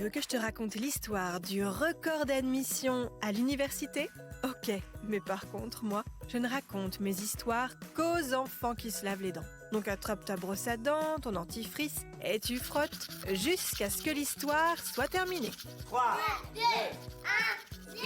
veux que je te raconte l'histoire du record d'admission à l'université ? Ok, mais par contre, moi, je ne raconte mes histoires qu'aux enfants qui se lavent les dents. Donc attrape ta brosse à dents, ton dentifrice, et tu frottes jusqu'à ce que l'histoire soit terminée. 3, 2, 1, 0.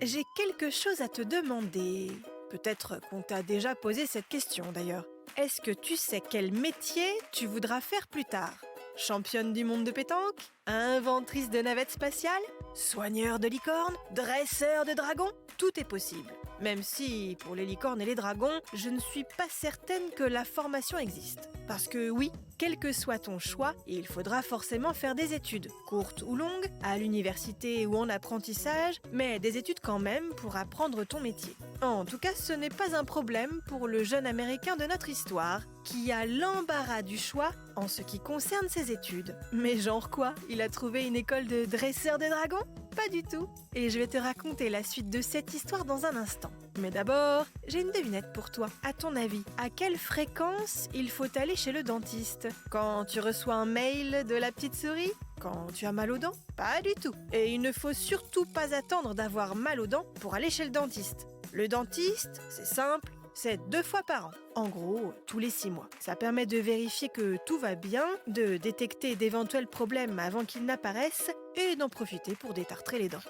J'ai quelque chose à te demander. Peut-être qu'on t'a déjà posé cette question d'ailleurs. Est-ce que tu sais quel métier tu voudras faire plus tard ? Championne du monde de pétanque ? Inventrice de navettes spatiales ? Soigneur de licornes ? Dresseur de dragons ? Tout est possible. Même si, pour les licornes et les dragons, je ne suis pas certaine que la formation existe. Parce que oui, quel que soit ton choix, il faudra forcément faire des études, courtes ou longues, à l'université ou en apprentissage, mais des études quand même pour apprendre ton métier. En tout cas, ce n'est pas un problème pour le jeune Américain de notre histoire, qui a l'embarras du choix en ce qui concerne ses études. Mais genre quoi ? Il a trouvé une école de dresseur de dragons ? Pas du tout. Et je vais te raconter la suite de cette histoire dans un instant. Mais d'abord, j'ai une devinette pour toi. À ton avis, à quelle fréquence il faut aller chez le dentiste ? Quand tu reçois un mail de la petite souris ? Quand tu as mal aux dents ? Pas du tout. Et il ne faut surtout pas attendre d'avoir mal aux dents pour aller chez le dentiste. Le dentiste, c'est simple, c'est 2 fois par an. En gros, tous les 6 mois. Ça permet de vérifier que tout va bien, de détecter d'éventuels problèmes avant qu'ils n'apparaissent et d'en profiter pour détartrer les dents.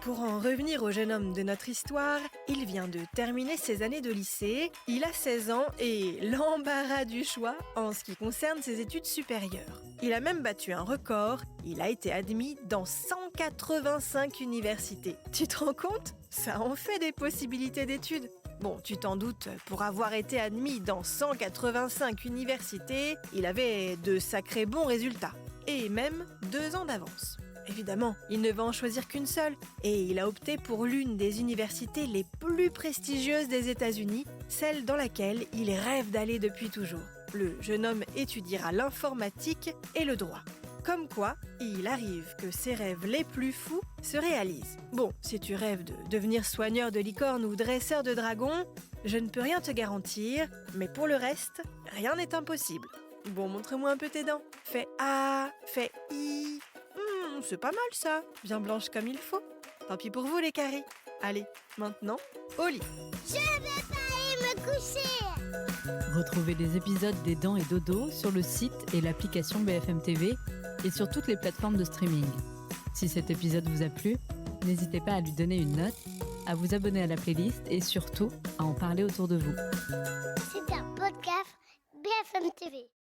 Pour en revenir au jeune homme de notre histoire, il vient de terminer ses années de lycée, il a 16 ans et l'embarras du choix en ce qui concerne ses études supérieures. Il a même battu un record, il a été admis dans 185 universités. Tu te rends compte ? Ça en fait des possibilités d'études. Bon, tu t'en doutes, pour avoir été admis dans 185 universités, il avait de sacrés bons résultats. Et même 2 ans d'avance. Évidemment, il ne va en choisir qu'une seule, et il a opté pour l'une des universités les plus prestigieuses des États-Unis, celle dans laquelle il rêve d'aller depuis toujours. Le jeune homme étudiera l'informatique et le droit. Comme quoi, il arrive que ses rêves les plus fous se réalisent. Bon, si tu rêves de devenir soigneur de licorne ou dresseur de dragon, je ne peux rien te garantir, mais pour le reste, rien n'est impossible. Bon, montre-moi un peu tes dents. Fais A, fais I. C'est pas mal ça, bien blanche comme il faut. Tant pis pour vous les caries. Allez, maintenant, au lit. Je vais pas aller me coucher. Retrouvez les épisodes des Dents et Dodo sur le site et l'application BFM TV et sur toutes les plateformes de streaming. Si cet épisode vous a plu, n'hésitez pas à lui donner une note, à vous abonner à la playlist et surtout à en parler autour de vous. C'est un podcast BFM TV.